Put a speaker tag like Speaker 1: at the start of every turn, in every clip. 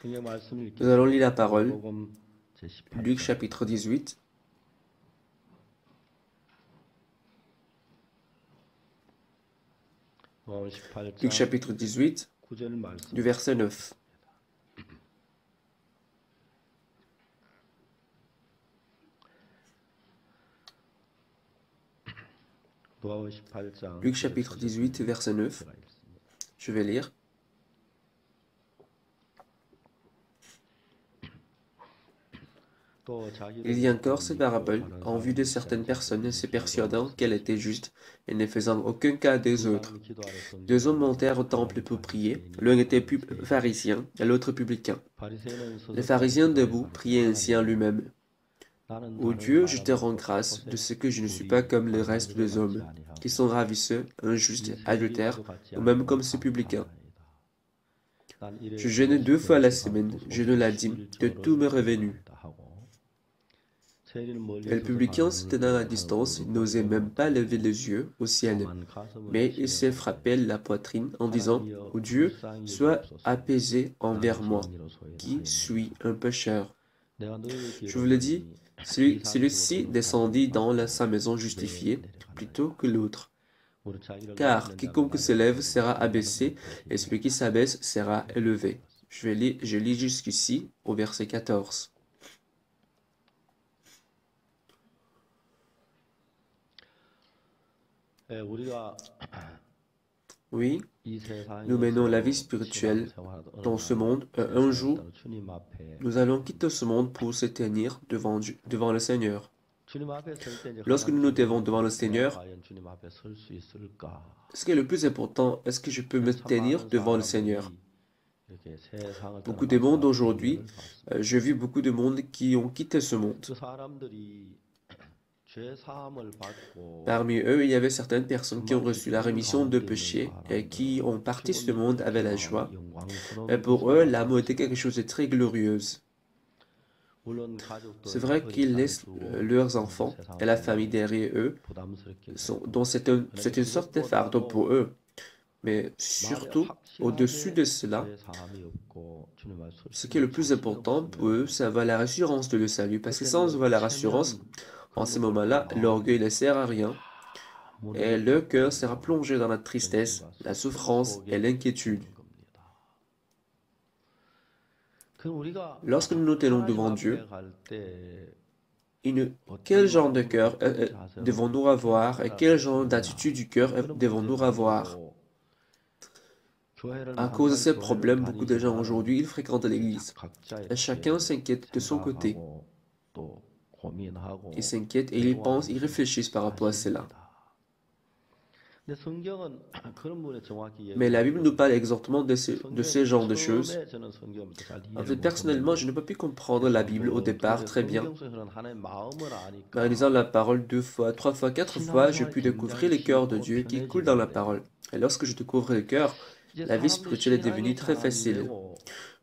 Speaker 1: Nous allons lire la parole. Luc chapitre 18. Luc chapitre 18, du verset 9. Luc chapitre 18, verset 9. Je vais lire. Il dit encore cette parabole en vue de certaines personnes se persuadant qu'elle était juste et ne faisant aucun cas des autres. Deux hommes montèrent au temple pour prier. L'un était pharisien et l'autre publicain. Le pharisien debout priait ainsi en lui-même. Ô Dieu, je te rends grâce de ce que je ne suis pas comme le reste des hommes, qui sont ravisseurs, injustes, adultères, ou même comme ce publicain. Je jeûne 2 fois la semaine, je donne la dîme de tous mes revenus. Et le publicain se tenant à distance n'osait même pas lever les yeux au ciel, mais il se frappait la poitrine en disant « Ô Dieu, sois apaisé envers moi, qui suis un pécheur. » Je vous le dis, celui-ci descendit dans sa maison justifié plutôt que l'autre. Car quiconque se lève sera abaissé, et celui qui s'abaisse sera élevé. Je lis jusqu'ici au verset 14. Oui, nous menons la vie spirituelle dans ce monde. Un jour, nous allons quitter ce monde pour se tenir devant le Seigneur. Lorsque nous nous tenons devant le Seigneur, ce qui est le plus important, est-ce que je peux me tenir devant le Seigneur? Beaucoup de monde aujourd'hui, j'ai vu beaucoup de monde qui ont quitté ce monde. Parmi eux, il y avait certaines personnes qui ont reçu la rémission de péchés et qui ont parti ce monde avec la joie. Et pour eux, la mort était quelque chose de très glorieuse. C'est vrai qu'ils laissent leurs enfants et la famille derrière eux, donc c'est une sorte de fardeau pour eux. Mais surtout, au-dessus de cela, ce qui est le plus important pour eux, c'est avoir la rassurance de le salut. Parce que sans avoir la rassurance, en ce moment-là, l'orgueil ne sert à rien. Et leur cœur sera plongé dans la tristesse, la souffrance et l'inquiétude. Lorsque nous nous tenons devant Dieu, quel genre de cœur devons-nous avoir et quel genre d'attitude du cœur devons-nous avoir? À cause de ces problèmes, beaucoup de gens aujourd'hui, ils fréquentent l'église. Et chacun s'inquiète de son côté. Ils s'inquiètent et ils pensent, ils réfléchissent par rapport à cela. Mais la Bible nous parle exactement de ce genre de choses. En fait, personnellement, je n'ai pas pu comprendre la Bible au départ très bien. Mais en lisant la parole 2 fois, 3 fois, 4 fois, j'ai pu découvrir le cœur de Dieu qui coule dans la parole. Et lorsque je découvre le cœur, la vie spirituelle est devenue très facile.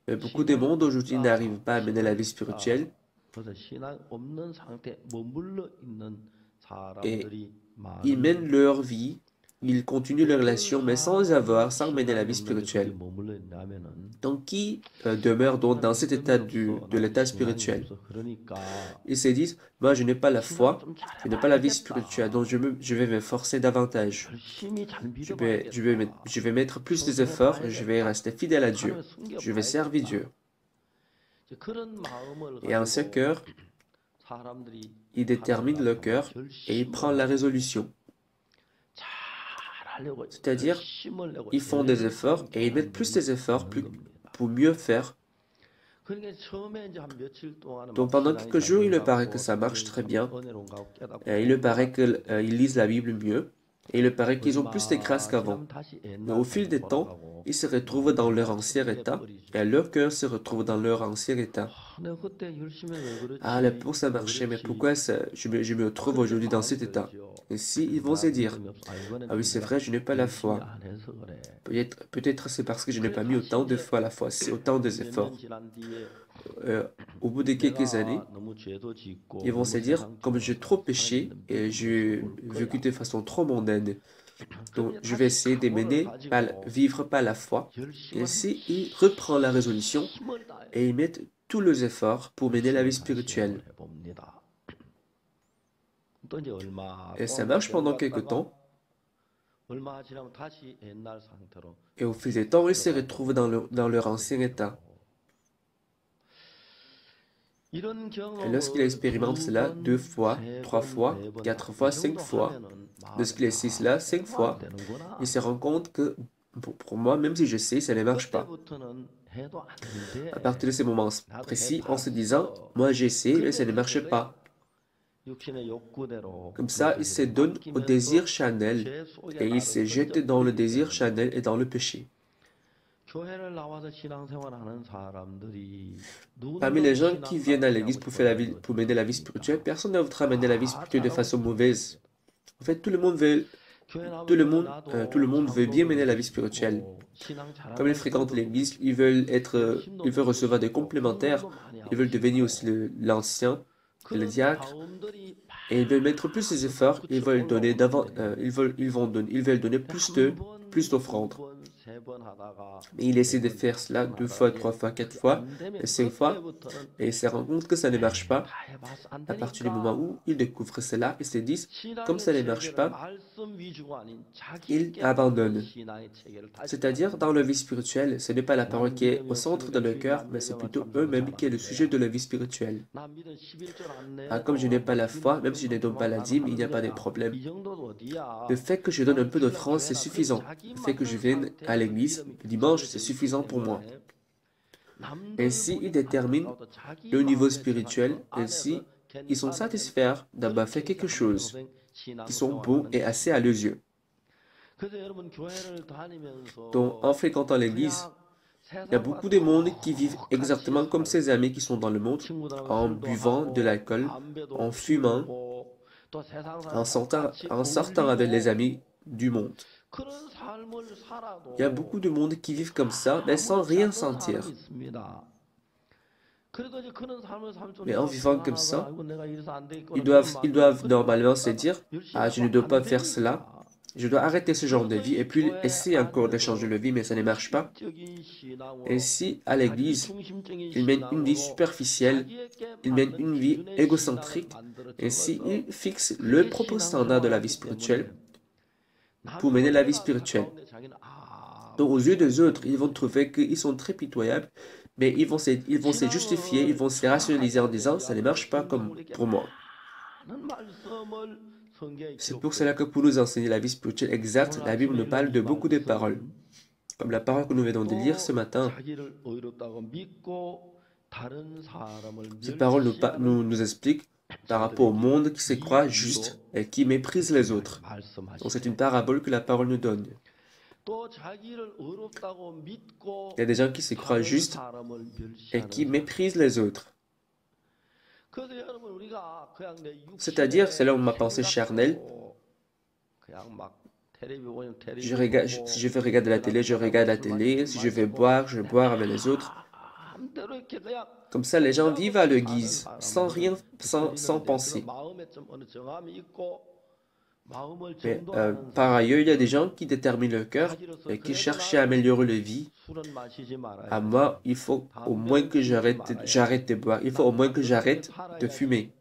Speaker 1: Mais beaucoup de monde aujourd'hui n'arrivent pas à mener la vie spirituelle. Et ils mènent leur vie, ils continuent leur relation, mais sans mener la vie spirituelle. Donc, qui demeure donc dans cet état de l'état spirituel? Ils se disent, moi je n'ai pas la foi, je n'ai pas la vie spirituelle, donc je vais m'efforcer davantage. Je vais mettre plus d'efforts, je vais rester fidèle à Dieu, je vais servir Dieu. Et en ce cœur, il détermine le cœur et il prend la résolution. C'est-à-dire, ils font des efforts et ils mettent plus des efforts pour mieux faire. Donc pendant quelques jours, il leur paraît que ça marche très bien. Il leur paraît qu'ils lisent la Bible mieux. Et il leur paraît qu'ils ont plus de grâce qu'avant. Mais au fil du temps, ils se retrouvent dans leur ancien état et leur cœur se retrouve dans leur ancien état. Ah, pour ça marchait, mais pourquoi je me trouve aujourd'hui dans cet état? Et si ils vont se dire, ah oui, c'est vrai, je n'ai pas la foi. Peut-être c'est parce que je n'ai pas mis autant de foi à la foi, c'est autant des efforts. Au bout de quelques années, ils vont se dire, comme j'ai trop péché et j'ai vécu de façon trop mondaine, Donc, je vais essayer de vivre par la foi. Et ainsi, il reprend la résolution et ils mettent tous leurs efforts pour mener la vie spirituelle. Et ça marche pendant quelques temps. Et au fil des temps, ils se retrouvent dans leur ancien état. Et lorsqu'il expérimente cela 2 fois, 3 fois, 4 fois, 5 fois, lorsqu'il essaie cela 5 fois, il se rend compte que pour moi, même si je sais, ça ne marche pas. À partir de ce moment précis, en se disant, moi j'essaie, mais ça ne marche pas. Comme ça, il se donne au désir charnel et il se jette dans le désir charnel et dans le péché. Parmi les gens qui viennent à l'église pour mener la vie spirituelle, personne ne voudra mener la vie spirituelle de façon mauvaise. En fait, tout le monde veut bien mener la vie spirituelle. Comme ils fréquentent l'église, ils veulent recevoir des complémentaires, ils veulent devenir aussi l'ancien et le diacre, et ils veulent mettre plus d'efforts, ils veulent donner ils veulent donner plus d'offrandes. Mais il essaie de faire cela 2 fois, 3 fois, 4 fois, et 5 fois, et il se rend compte que ça ne marche pas. À partir du moment où il découvre cela, ils se disent, comme ça ne marche pas, ils abandonnent. C'est-à-dire, dans la vie spirituelle, ce n'est pas la parole qui est au centre de leur cœur, mais c'est plutôt eux-mêmes qui est le sujet de la vie spirituelle. Ah, comme je n'ai pas la foi, même si je ne donne pas la dîme, il n'y a pas de problème. Le fait que je donne un peu d'offrande, c'est suffisant. Le fait que je vienne à l'église le dimanche, c'est suffisant pour moi. Ainsi, ils déterminent le niveau spirituel. Ainsi, ils sont satisfaits d'avoir fait quelque chose qui sont bons et assez à leurs yeux. Donc, en fréquentant l'église, il y a beaucoup de monde qui vivent exactement comme ses amis qui sont dans le monde, en buvant de l'alcool, en fumant, en sortant avec les amis du monde. Il y a beaucoup de monde qui vivent comme ça, mais sans rien sentir. Mais en vivant comme ça, ils doivent normalement se dire, ah, je ne dois pas faire cela, je dois arrêter ce genre de vie, et puis essayer encore de changer de vie, mais ça ne marche pas. Ainsi, à l'église, ils mènent une vie superficielle, ils mènent une vie égocentrique, ainsi ils fixent le propre standard de la vie spirituelle pour mener la vie spirituelle. Donc aux yeux des autres, ils vont trouver qu'ils sont très pitoyables, mais ils vont se justifier, ils vont se rationaliser en disant, ça ne marche pas comme pour moi. C'est pour cela que pour nous enseigner la vie spirituelle exacte, la Bible nous parle de beaucoup de paroles. Comme la parole que nous venons de lire ce matin. Cette parole nous explique par rapport au monde qui se croit juste et qui méprise les autres. Donc c'est une parabole que la parole nous donne. Il y a des gens qui se croient justes et qui méprisent les autres. C'est-à-dire, selon ma pensée charnelle, si je veux regarder la télé, je regarde la télé. Si je veux boire, je bois avec les autres. Comme ça, les gens vivent à leur guise, sans penser. Mais par ailleurs, il y a des gens qui déterminent leur cœur et qui cherchent à améliorer leur vie. À moi, il faut au moins que j'arrête de boire. Il faut au moins que j'arrête de fumer.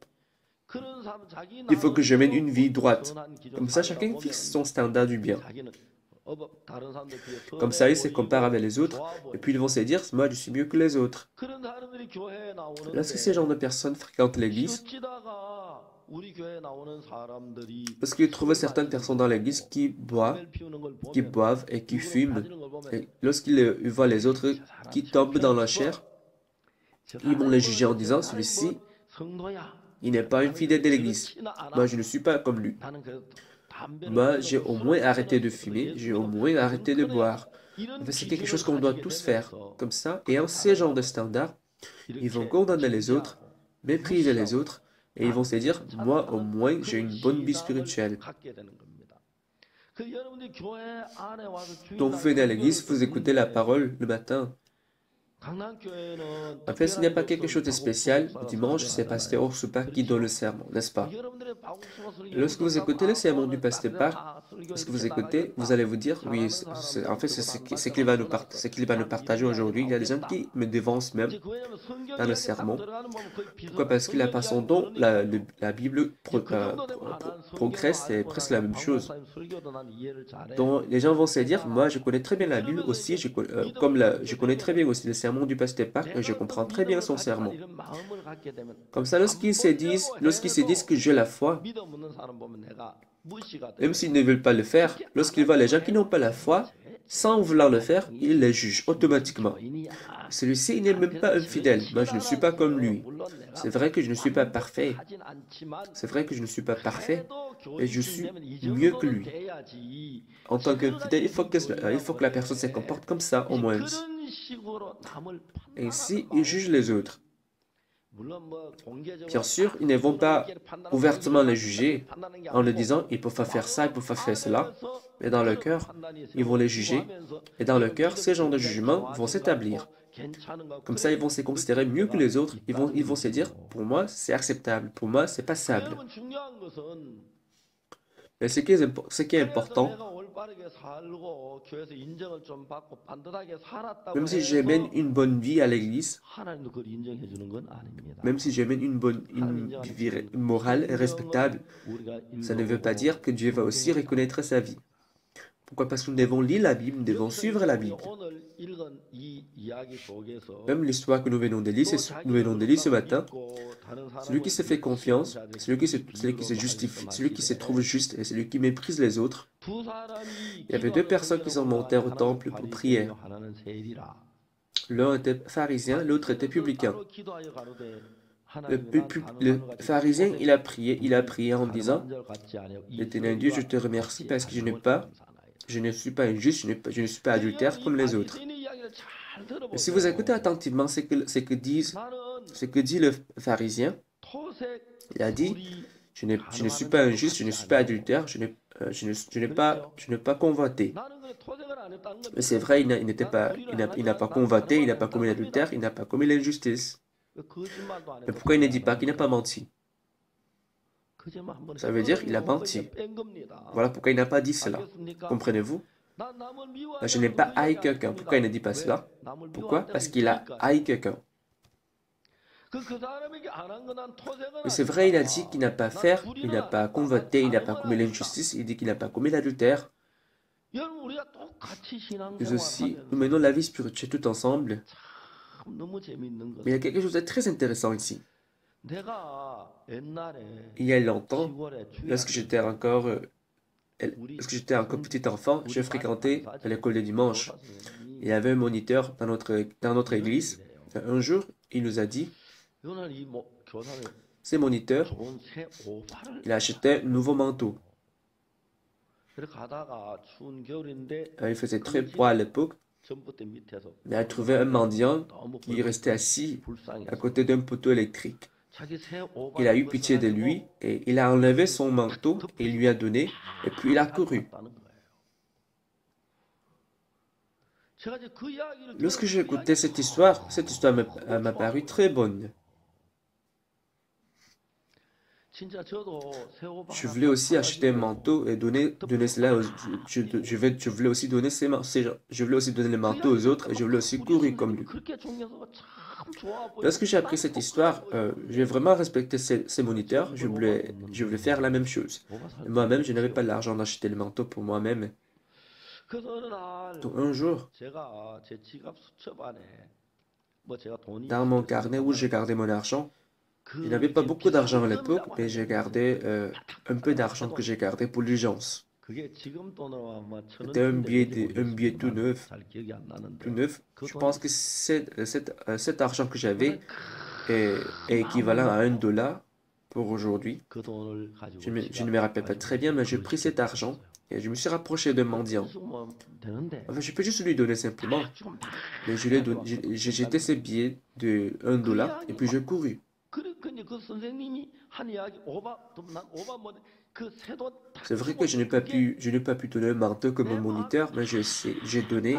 Speaker 1: Il faut que je mène une vie droite. Comme ça, chacun fixe son standard du bien. Comme ça, ils se comparent avec les autres, et puis ils vont se dire, moi, je suis mieux que les autres. Lorsque ces gens de personnes fréquentent l'église, parce qu'ils trouvent certaines personnes dans l'église qui boivent et qui fument, et lorsqu'ils voient les autres qui tombent dans la chair, ils vont les juger en disant, celui-ci, il n'est pas une fidèle de l'église. Moi, je ne suis pas comme lui. Moi, j'ai au moins arrêté de fumer, j'ai au moins arrêté de boire. En fait, c'est quelque chose qu'on doit tous faire, comme ça. Et en ces genres de standards, ils vont condamner les autres, mépriser les autres, et ils vont se dire, moi, au moins, j'ai une bonne vie spirituelle. Donc, vous venez à l'église, vous écoutez la parole le matin. En fait, ce n'est pas quelque chose de spécial. Le dimanche, c'est pasteur Orsupa qui donne le sermon, n'est-ce pas? Lorsque vous écoutez le sermon du pasteur Park, lorsque vous écoutez, vous allez vous dire, oui, en fait, c'est ce qu'il va nous partager aujourd'hui. Il y a des gens qui me dévancent même dans le sermon. Pourquoi? Parce qu'il n'a pas son don. La Bible progresse, c'est presque la même chose. Donc, les gens vont se dire, moi, je connais très bien la Bible aussi, je connais très bien aussi le sermon du pasteur Park, et je comprends très bien son sermon. Comme ça, lorsqu'ils se disent que j'ai la foi, même s'ils ne veulent pas le faire, lorsqu'ils voient les gens qui n'ont pas la foi, sans vouloir le faire, ils les jugent automatiquement. Celui-ci, il n'est même pas un fidèle. Moi, je ne suis pas comme lui. C'est vrai que je ne suis pas parfait. C'est vrai que je ne suis pas parfait, mais je suis mieux que lui. En tant que fidèle, il faut que la personne se comporte comme ça, au moins. Ainsi, il juge les autres. Bien sûr, ils ne vont pas ouvertement les juger en leur disant ils peuvent pas faire ça, ils peuvent pas faire cela. Mais dans leur cœur, ils vont les juger. Et dans leur cœur, ces genres de jugements vont s'établir. Comme ça, ils vont se considérer mieux que les autres. Ils vont se dire, pour moi, c'est acceptable. Pour moi, c'est passable. Mais ce qui est important, même si je mène une bonne vie à l'église, même si je mène une vie morale et respectable, ça ne veut pas dire que Dieu va aussi reconnaître sa vie. Pourquoi? Parce que nous devons lire la Bible, nous devons suivre la Bible. Même l'histoire que nous venons de lire ce matin, celui qui se fait confiance, celui qui se justifie, celui qui se trouve juste et celui qui méprise les autres, il y avait deux personnes qui sont montées au temple pour prier. L'un était pharisien, l'autre était publicain. Le pharisien, il a prié en disant, Éternel Dieu, je te remercie parce que je ne suis pas injuste, je ne suis pas adultère comme les autres. Et si vous écoutez attentivement ce que dit le pharisien, il a dit, je ne suis pas injuste, je ne suis pas adultère, je n'ai pas convoité. Mais c'est vrai, il n'a pas convoité, il n'a pas commis l'adultère, il n'a pas commis l'injustice. Mais pourquoi il ne dit pas qu'il n'a pas menti? Ça veut dire qu'il a menti. Voilà pourquoi il n'a pas dit cela. Comprenez-vous? Je n'ai pas haï quelqu'un. Pourquoi il ne dit pas cela? Pourquoi? Parce qu'il a haï quelqu'un. Mais c'est vrai, il a dit qu'il n'a pas fait, il n'a pas convoité, il n'a pas commis l'injustice, il dit qu'il n'a pas commis l'adultère. Nous aussi, nous menons la vie spirituelle tout ensemble. Mais il y a quelque chose de très intéressant ici. Il y a longtemps, lorsque j'étais encore petit enfant, je fréquentais l'école de dimanche. Il y avait un moniteur dans notre église. Un jour, il nous a dit, ce moniteur, il a acheté un nouveau manteau. Il faisait très froid à l'époque. Il a trouvé un mendiant qui restait assis à côté d'un poteau électrique. Il a eu pitié de lui et il a enlevé son manteau et il lui a donné et puis il a couru. Lorsque j'ai écouté cette histoire m'a paru très bonne. Je voulais aussi acheter un manteau et donner cela je voulais aussi donner je voulais aussi donner le manteau aux autres et je voulais aussi courir comme lui. Lorsque j'ai appris cette histoire, j'ai vraiment respecté ces moniteurs. Je voulais faire la même chose. Moi-même, je n'avais pas l'argent d'acheter le manteau pour moi-même. Donc un jour, dans mon carnet où j'ai gardé mon argent, je n'avais pas beaucoup d'argent à l'époque, mais j'ai gardé un peu d'argent que j'ai gardé pour l'urgence. C'était un billet tout neuf. Je pense que cet argent que j'avais est équivalent à $1 pour aujourd'hui. Je ne me rappelle pas très bien, mais j'ai pris cet argent et je me suis rapproché d'un mendiant. Enfin, je peux juste lui donner simplement. Mais j'ai jeté ces billets de $1 et puis j'ai couru. C'est vrai que je n'ai pas pu donner un manteau comme un moniteur, mais j'ai donné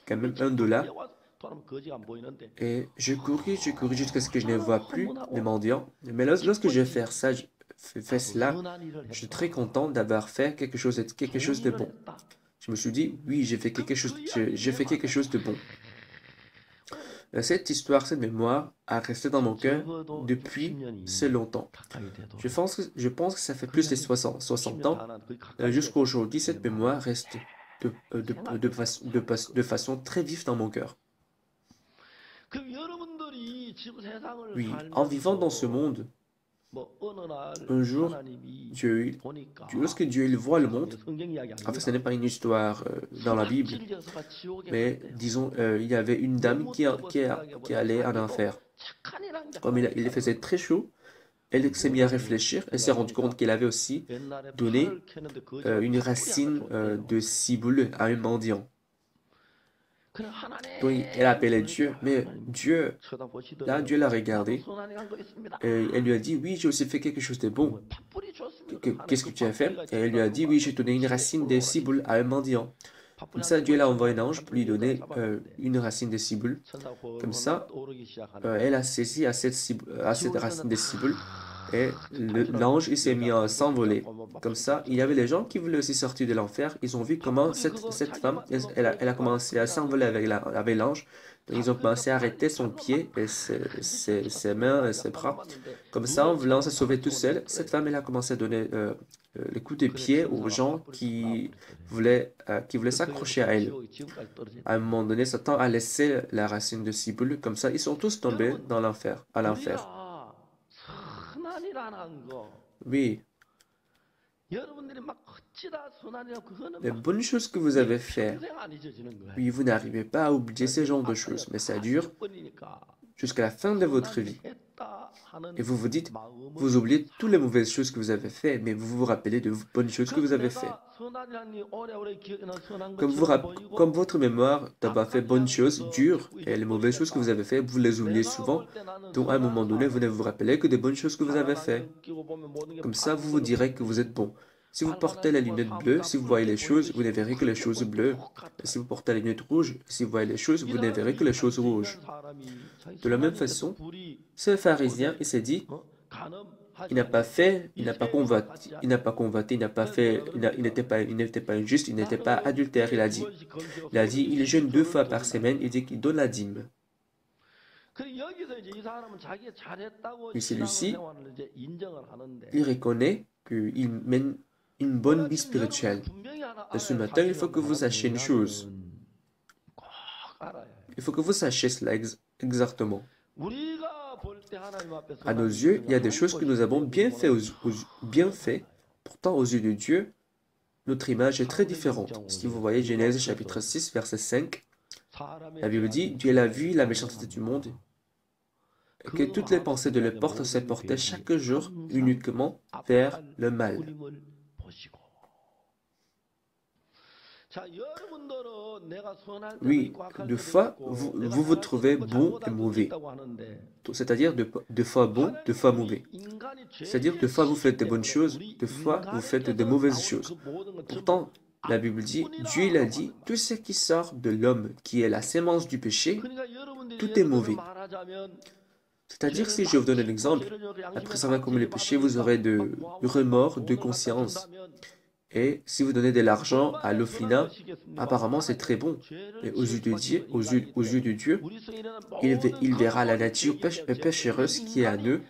Speaker 1: quand même $1 Et je couris jusqu'à ce que je ne vois plus les mendiants. Mais lorsque je fais cela, je suis très content d'avoir fait quelque chose de bon. Je me suis dit, oui, j'ai fait quelque chose de bon. Cette histoire, cette mémoire a resté dans mon cœur depuis si longtemps. Je pense que ça fait plus de 60 ans. Jusqu'à aujourd'hui, cette mémoire reste de façon très vive dans mon cœur. Oui, en vivant dans ce monde, un jour, lorsque Dieu il voit le monde, en fait, ce n'est pas une histoire dans la Bible, mais disons, il y avait une dame qui allait en enfer. Comme il faisait très chaud, elle s'est mise à réfléchir et s'est rendue compte qu'elle avait aussi donné une racine de ciboule à un mendiant. Donc, elle appelait Dieu, mais Dieu l'a regardé et elle lui a dit, oui, j'ai aussi fait quelque chose de bon. Qu'est-ce que tu as fait? Et elle lui a dit, oui, j'ai donné une racine de ciboule à un mendiant. Comme ça, Dieu l'a envoyé un ange pour lui donner une racine de ciboule. Comme ça, elle a saisi à cette racine de ciboule et l'ange il s'est mis à s'envoler. Comme ça, il y avait les gens qui voulaient aussi sortir de l'enfer. Ils ont vu comment cette femme, elle a commencé à s'envoler avec l'ange. Donc, ils ont commencé à arrêter son pied et ses mains et ses bras. Comme ça, en voulant se sauver tout seul, cette femme, elle a commencé à donner les coups de pied aux gens qui voulaient s'accrocher à elle. À un moment donné, Satan a laissé la racine de ciboule. Comme ça, ils sont tous tombés à l'enfer. Oui, les bonnes choses que vous avez faites, oui, vous n'arrivez pas à oublier ce genre de choses, mais ça dure jusqu'à la fin de votre vie. Et vous vous dites, vous oubliez toutes les mauvaises choses que vous avez faites, mais vous vous rappelez de vos bonnes choses que vous avez faites. Comme votre mémoire d'avoir fait bonnes choses dure, et les mauvaises choses que vous avez faites, vous les oubliez souvent. Donc à un moment donné, vous ne vous rappelez que des bonnes choses que vous avez faites. Comme ça, vous vous direz que vous êtes bon. Si vous portez les lunettes bleues, si vous voyez les choses, vous ne verrez que les choses bleues. Et si vous portez les lunettes rouges, si vous voyez les choses, vous ne verrez que les choses rouges. De la même façon, ce pharisien, il s'est dit, il n'a pas fait, il n'a pas convoité, il n'a pas fait, il n'était pas injuste, il n'était pas adultère, il a dit, il jeûne 2 fois par semaine, il dit qu'il donne la dîme. Et celui-ci, il reconnaît qu'il mène une bonne vie spirituelle. Et ce matin, il faut que vous sachiez une chose. Il faut que vous sachiez cela exactement. À nos yeux, il y a des choses que nous avons bien fait. Pourtant, aux yeux de Dieu, notre image est très différente. Si vous voyez Genèse chapitre 6, verset 5, la Bible dit, Dieu a vu la méchanceté du monde, et que toutes les pensées de leur porte se portaient chaque jour uniquement vers le mal. Oui, deux fois, vous vous trouvez bon et mauvais. C'est-à-dire deux fois bon, deux fois mauvais. C'est-à-dire deux fois vous faites des bonnes choses, deux fois vous faites de mauvaises choses. Pourtant, la Bible dit, Dieu il a dit, tout ce qui sort de l'homme, qui est la sémence du péché, tout est mauvais. C'est-à-dire, si je vous donne un exemple, après avoir commis le péché, vous aurez de remords, de conscience. Et si vous donnez de l'argent à l'orphelinat, apparemment c'est très bon. Mais aux yeux de Dieu, il verra la nature péchereuse qui est à nous.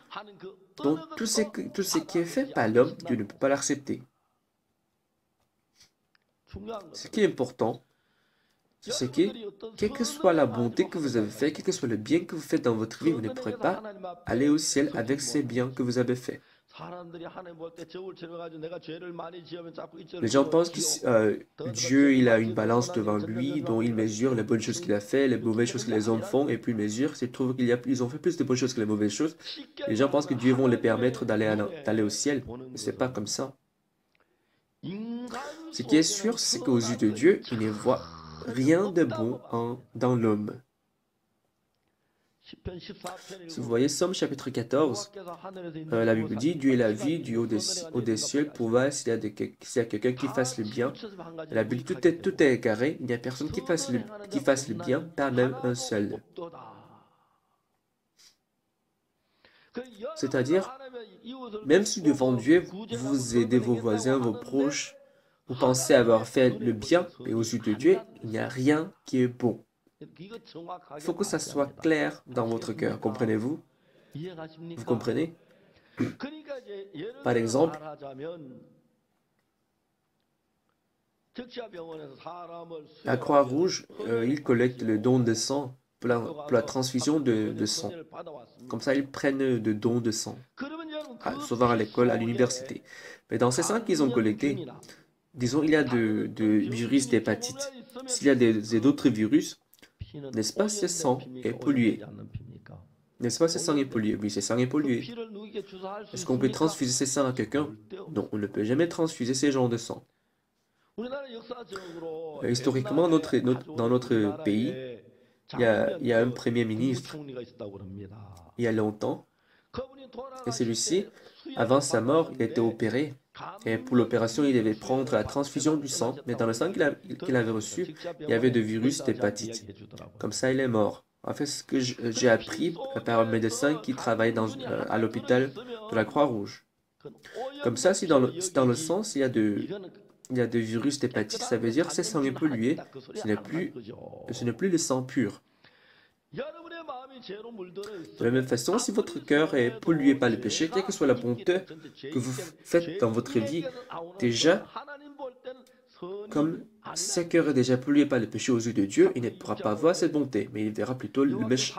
Speaker 1: Donc tout ce qui est fait par l'homme, Dieu ne peut pas l'accepter. Ce qui est important, c'est que, quelle que soit la bonté que vous avez fait, quel que soit le bien que vous faites dans votre vie, vous ne pourrez pas aller au ciel avec ces biens que vous avez faits. Les gens pensent que Dieu, il a une balance devant lui, dont il mesure les bonnes choses qu'il a fait, les mauvaises choses que les hommes font, et puis il mesure, s'il trouve qu'ils ont fait plus de bonnes choses que les mauvaises choses, les gens pensent que Dieu va les permettre d'aller au ciel. Mais c'est pas comme ça. Ce qui est sûr, c'est qu'aux yeux de Dieu, il ne voit rien de bon dans l'homme. Si vous voyez Somme chapitre 14, la Bible dit, Dieu est la vie du haut des cieux pour voir s'il y a quelqu'un qui fasse le bien. La Bible, tout est égaré, il n'y a personne qui fasse le bien, pas même un seul. C'est-à-dire, même si devant Dieu, vous aidez vos voisins, vos proches, vous pensez avoir fait le bien, mais aux yeux de Dieu, il n'y a rien qui est bon. Il faut que ça soit clair dans votre cœur, comprenez-vous? Vous comprenez? Par exemple, la Croix-Rouge, ils collectent le don de sang pour la transfusion de sang. Comme ça, ils prennent de dons de sang, souvent à l'école, à l'université. Mais dans ces sangs qu'ils ont collectés, disons, il y a de virus d'hépatite. S'il y a d'autres virus, n'est-ce pas, ce sang est pollué. N'est-ce pas, ce sang est pollué? Oui, ce sang est pollué. Est-ce qu'on peut transfuser ce sang à quelqu'un? Non, on ne peut jamais transfuser ces genres de sang. Historiquement, dans notre pays, il y a un premier ministre, il y a longtemps, et celui-ci, avant sa mort, il était opéré. Et pour l'opération, il devait prendre la transfusion du sang, mais dans le sang qu'il avait reçu, il y avait de virus d'hépatite. Comme ça, il est mort. En fait, ce que j'ai appris par un médecin qui travaille à l'hôpital de la Croix-Rouge. Comme ça, si dans le sang, il y a de virus d'hépatite, ça veut dire que ce sang est pollué, ce n'est plus le sang pur. De la même façon, si votre cœur est pollué par le péché, quelle que soit la bonté que vous faites dans votre vie, déjà, comme ce cœur est déjà pollué par le péché aux yeux de Dieu, il ne pourra pas voir cette bonté, mais il verra plutôt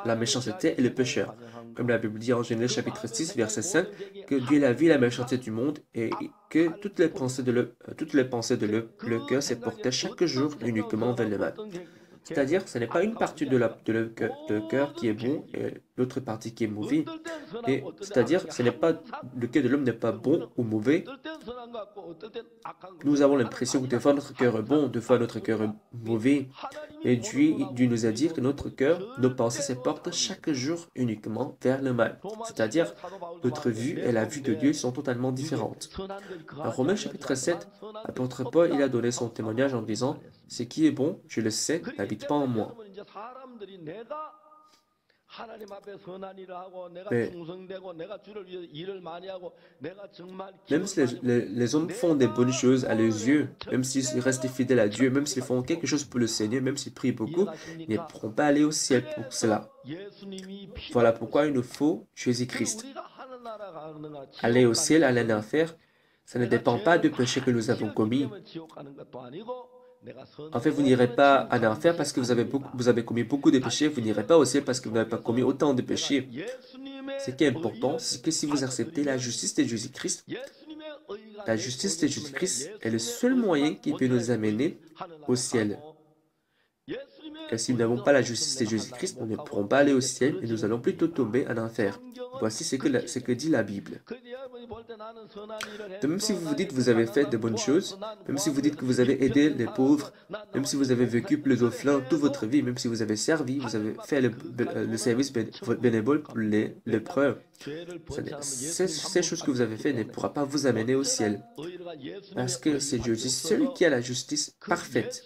Speaker 1: la méchanceté et le pécheur. Comme la Bible dit en Genèse chapitre 6, verset 5, que Dieu a vu la méchanceté du monde et que toutes les pensées de le cœur se portaient chaque jour uniquement vers le mal. C'est-à-dire, ce n'est pas une partie de cœur qui est bon et l'autre partie qui est mauvais. C'est-à-dire, le cœur de l'homme n'est pas bon ou mauvais. Nous avons l'impression que des fois notre cœur est bon, des fois notre cœur est mauvais. Et Dieu nous a dit que notre cœur, nos pensées se portent chaque jour uniquement vers le mal. C'est-à-dire, notre vue et la vue de Dieu sont totalement différentes. En Romains chapitre 7, l'apôtre Paul, il a donné son témoignage en disant, « Ce qui est bon, je le sais, n'habite pas en moi. » Mais même si les hommes font des bonnes choses à leurs yeux, même s'ils restent fidèles à Dieu, même s'ils font quelque chose pour le Seigneur, même s'ils prient beaucoup, ils ne pourront pas aller au ciel pour cela. Voilà pourquoi il nous faut Jésus-Christ. Aller au ciel, aller en enfer, ça ne dépend pas du péché que nous avons commis. En fait, vous n'irez pas en enfer parce que vous avez commis beaucoup de péchés. Vous n'irez pas au ciel parce que vous n'avez pas commis autant de péchés. Ce qui est important, c'est que si vous acceptez la justice de Jésus-Christ, la justice de Jésus-Christ est le seul moyen qui peut nous amener au ciel. Et si nous n'avons pas la justice de Jésus-Christ, nous ne pourrons pas aller au ciel et nous allons plutôt tomber en enfer. Voici ce que dit la Bible. Donc, même si vous vous dites que vous avez fait de bonnes choses, même si vous dites que vous avez aidé les pauvres, même si vous avez vécu plus au flanc toute votre vie, même si vous avez servi, vous avez fait le service bénévole pour les lépreux, ces choses que vous avez faites ne pourront pas vous amener au ciel. Parce que c'est Dieu, c'est celui qui a la justice parfaite.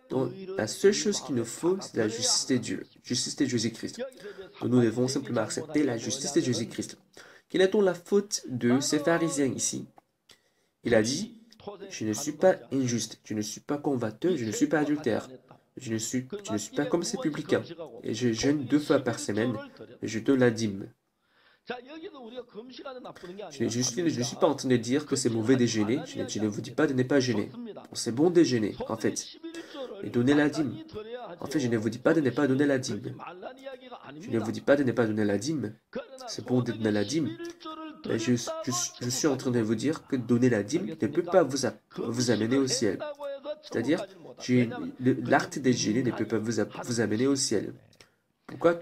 Speaker 1: Donc, la seule chose qu'il nous faut, c'est la justice de Dieu, justice de Jésus-Christ. Donc, nous devons simplement accepter la justice de Jésus-Christ. Quelle est donc la faute de ces pharisiens ici? Il a dit, je ne suis pas injuste, je ne suis pas convaincu, je ne suis pas adultère, je ne suis pas comme ces publicains, et je jeûne 2 fois par semaine, et je donne la dîme. Je ne suis pas en train de dire que c'est mauvais de jeûner, je ne vous dis pas de ne pas jeûner. C'est bon de jeûner, en fait, et donner la dîme. En fait, je ne vous dis pas de ne pas donner la dîme. Je ne vous dis pas de ne pas donner la dîme. C'est bon de donner la dîme. Mais je suis en train de vous dire que donner la dîme ne peut pas vous amener au ciel. C'est-à-dire, l'acte de jeûner ne peut pas vous amener au ciel. Pourquoi?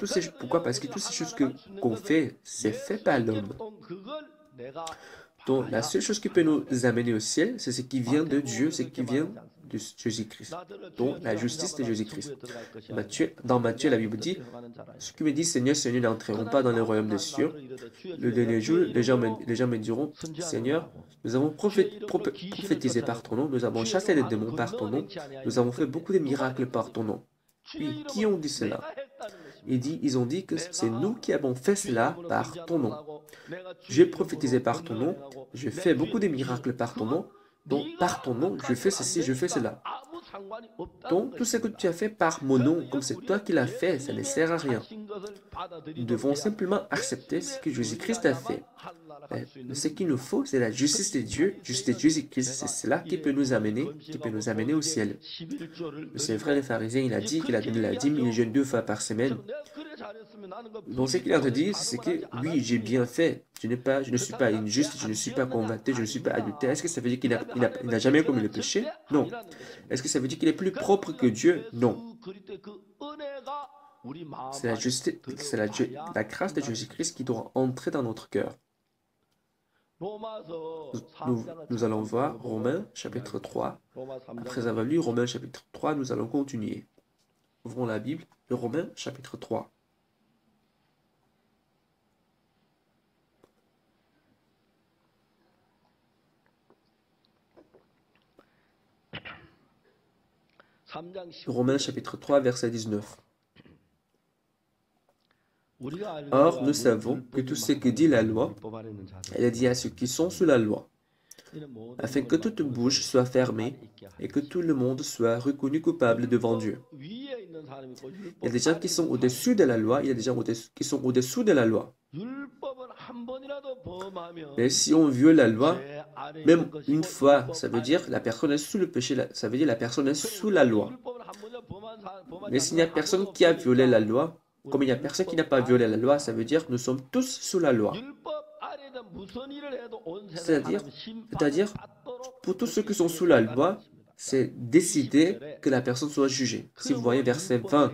Speaker 1: Parce que toutes ces choses qu'on fait, c'est fait par l'homme. Donc, la seule chose qui peut nous amener au ciel, c'est ce qui vient de Dieu, ce qui vient de Jésus-Christ, dont la justice de Jésus-Christ. Dans Matthieu, la Bible dit, ceux qui me disent Seigneur, Seigneur n'entreront pas dans le royaume des cieux. Le dernier jour, les gens me diront, Seigneur, nous avons prophétisé par ton nom, nous avons chassé les démons par ton nom, nous avons fait beaucoup de miracles par ton nom. Puis, qui ont dit cela? Ils ont dit que c'est nous qui avons fait cela par ton nom. J'ai prophétisé par ton nom, je fais beaucoup de miracles par ton nom, donc par ton nom, je fais ceci, je fais cela. Donc, tout ce que tu as fait par mon nom, comme c'est toi qui l'as fait, ça ne sert à rien. Nous devons simplement accepter ce que Jésus-Christ a fait. Mais ce qu'il nous faut, c'est la justice de Dieu, justice de Jésus-Christ. C'est cela qui peut nous amener au ciel. C'est vrai, le pharisien, il a dit qu'il a donné la dîme, il jeûne 2 fois par semaine. Donc, ce qu'il a dit, c'est que oui, j'ai bien fait. Je ne suis pas injuste, je ne suis pas convaincu, je ne suis pas adultère. Est-ce que ça veut dire qu'il n'a jamais commis le péché? Non. Est-ce que ça veut dire qu'il est plus propre que Dieu? Non. C'est la justice, c'est la grâce de Jésus-Christ qui doit entrer dans notre cœur. Nous allons voir Romains chapitre 3. Après avoir lu Romains chapitre 3, nous allons continuer. Ouvrons la Bible, le Romains chapitre 3. Romains chapitre 3, verset 19. Or, nous savons que tout ce que dit la loi, elle est dit à ceux qui sont sous la loi, afin que toute bouche soit fermée et que tout le monde soit reconnu coupable devant Dieu. Il y a des gens qui sont au-dessus de la loi, il y a des gens qui sont au-dessous de la loi. Mais si on viole la loi, même une fois, ça veut dire la personne est sous le péché, ça veut dire la personne est sous la loi. Mais s'il n'y a personne qui a violé la loi, comme il n'y a personne qui n'a pas violé la loi, ça veut dire que nous sommes tous sous la loi. C'est-à-dire, pour tous ceux qui sont sous la loi, c'est décider que la personne soit jugée. Si vous voyez verset 20,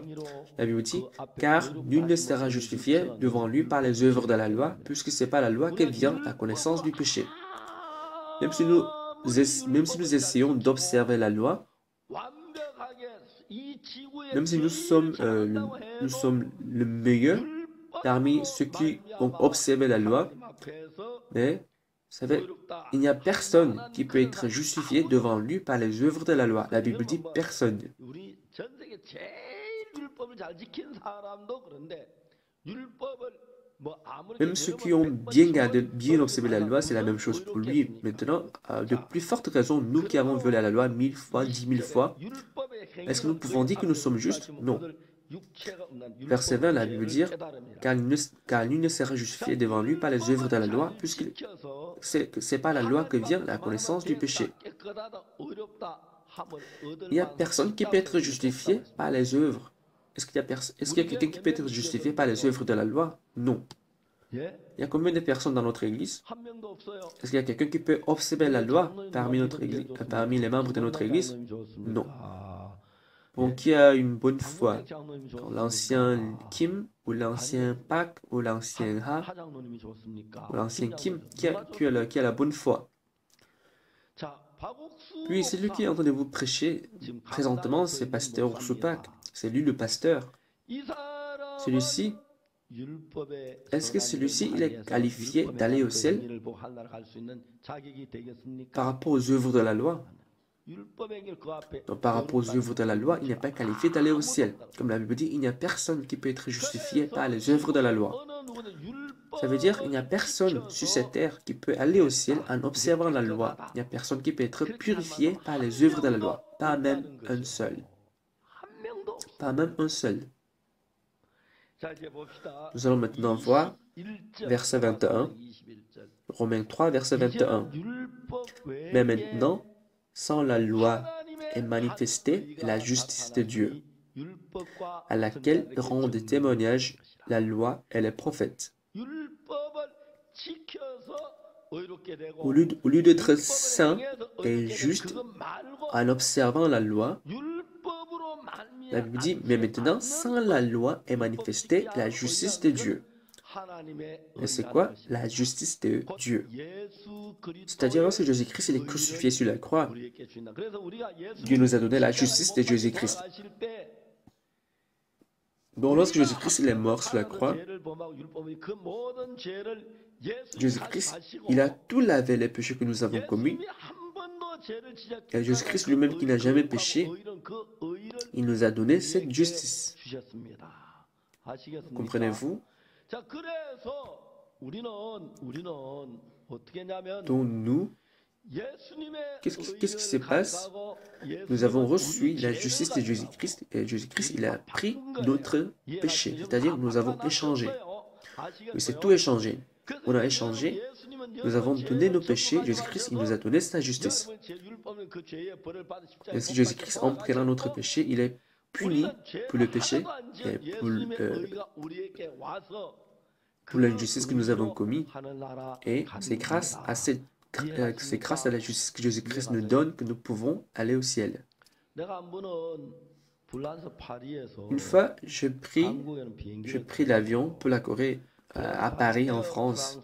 Speaker 1: la Bible dit, « Car nul ne sera justifié devant lui par les œuvres de la loi, puisque ce n'est pas la loi que vient la connaissance du péché. » Même si nous essayons d'observer la loi, même si nous sommes le meilleur parmi ceux qui ont observé la loi, mais vous savez, il n'y a personne qui peut être justifié devant lui par les œuvres de la loi. La Bible dit personne. Même ceux qui ont bien observé la loi, c'est la même chose pour lui. Maintenant, de plus fortes raisons, nous qui avons violé la loi 1000 fois, 10 000 fois, est-ce que nous pouvons dire que nous sommes justes? Non. Verset 20, la Bible dit, car nul ne sera justifié devant lui par les œuvres de la loi, puisque ce n'est pas la loi que vient la connaissance du péché. Il n'y a personne qui peut être justifié par les œuvres. Est-ce qu'il y a quelqu'un qui peut être justifié par les œuvres de la loi? Non. Il y a combien de personnes dans notre église? Est-ce qu'il y a quelqu'un qui peut observer la loi parmi les membres de notre église? Non. Bon, qui a une bonne foi? L'ancien Kim, ou l'ancien Pak, ou l'ancien Ha, ou l'ancien Kim, qui a la bonne foi? Puis, celui qui est en train de vous prêcher présentement, c'est pasteur Ursupak. C'est lui le pasteur. Celui-ci, est-ce que celui-ci, il est qualifié d'aller au ciel par rapport aux œuvres de la loi? Donc, par rapport aux œuvres de la loi, il n'est pas qualifié d'aller au ciel. Comme la Bible dit, il n'y a personne qui peut être justifié par les œuvres de la loi. Ça veut dire qu'il n'y a personne sur cette terre qui peut aller au ciel en observant la loi. Il n'y a personne qui peut être purifié par les œuvres de la loi. Pas même un seul. Pas même un seul. Nous allons maintenant voir verset 21. Romains 3, verset 21. Mais maintenant, sans la loi est manifestée la justice de Dieu, à laquelle rendent témoignage la loi et les prophètes. Au lieu d'être saint et juste en observant la loi, la Bible dit, mais maintenant, sans la loi est manifestée la justice de Dieu. Et c'est quoi? La justice de Dieu. C'est-à-dire, lorsque Jésus-Christ est crucifié sur la croix, Dieu nous a donné la justice de Jésus-Christ. Donc, lorsque Jésus-Christ est mort sur la croix, Jésus-Christ, il a tout lavé les péchés que nous avons commis. Et Jésus-Christ lui-même qui n'a jamais péché, il nous a donné cette justice. Comprenez-vous? Donc nous, qu'est-ce qui se passe? Nous avons reçu la justice de Jésus-Christ et Jésus-Christ, il a pris notre péché. C'est-à-dire, nous avons échangé. Et c'est tout échangé. On a échangé, nous avons donné nos péchés, Jésus-Christ, il nous a donné sa justice. Et si Jésus-Christ, en prenant notre péché, il est puni pour le péché et pour l'injustice que nous avons commis. Et c'est grâce à la justice que Jésus-Christ nous donne que nous pouvons aller au ciel. Une fois, je pris l'avion pour la Corée à Paris, en France.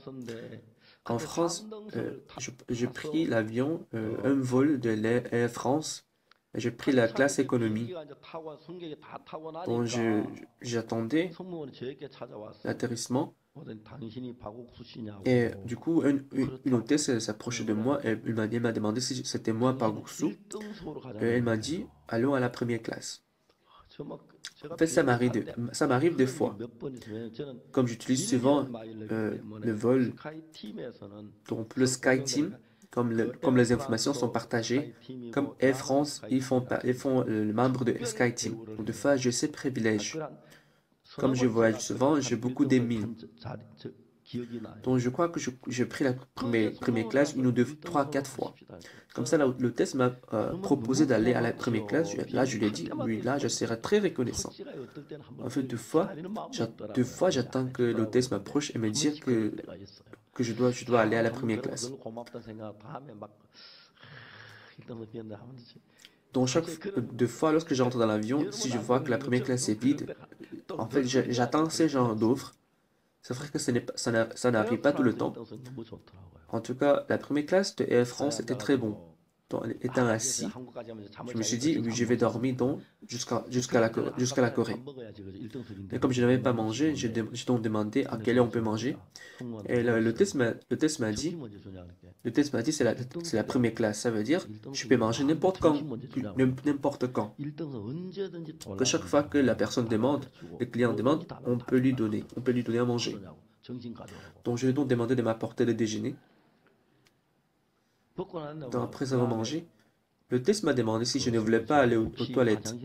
Speaker 1: En France, j'ai pris l'avion, un vol de l'Air France. J'ai pris la classe économie. Donc, j'attendais l'atterrissement. Et du coup, une hôtesse s'approchait de moi et elle m'a demandé si c'était moi par Goursou. Et elle m'a dit, allons à la première classe. En fait, ça m'arrive des fois. Comme j'utilise souvent le vol, donc le SkyTeam, comme les informations sont partagées, comme Air France, ils font le membre de SkyTeam. Donc, de fois, j'ai ces privilèges. Comme je voyage souvent, j'ai beaucoup d'amis. Donc, je crois que j'ai pris la première classe 1 ou 2, 3, 4 fois. Comme ça, l'hôtesse m'a proposé d'aller à la première classe. Là, je lui ai dit, oui, là, je serai très reconnaissant. En fait, deux fois, j'attends que l'hôtesse m'approche et me dise que je dois aller à la première classe. Donc, deux fois, lorsque j'entre dans l'avion, si je vois que la première classe est vide, en fait, j'attends ces genres d'offres. C'est vrai que ça n'arrive pas tout le temps. En tout cas, la première classe de Air France était très bon. Donc, étant assis, je me suis dit, oui, je vais dormir jusqu'à la Corée. Et comme je n'avais pas mangé, j'ai donc demandé à quelle heure on peut manger. Et le test m'a dit, c'est la première classe. Ça veut dire, je peux manger n'importe quand. Que chaque fois que la personne demande, le client demande, on peut lui donner à manger. Donc, je lui ai donc demandé de m'apporter le déjeuner. Donc, après avoir mangé, le test m'a demandé si je ne voulais pas aller aux toilettes.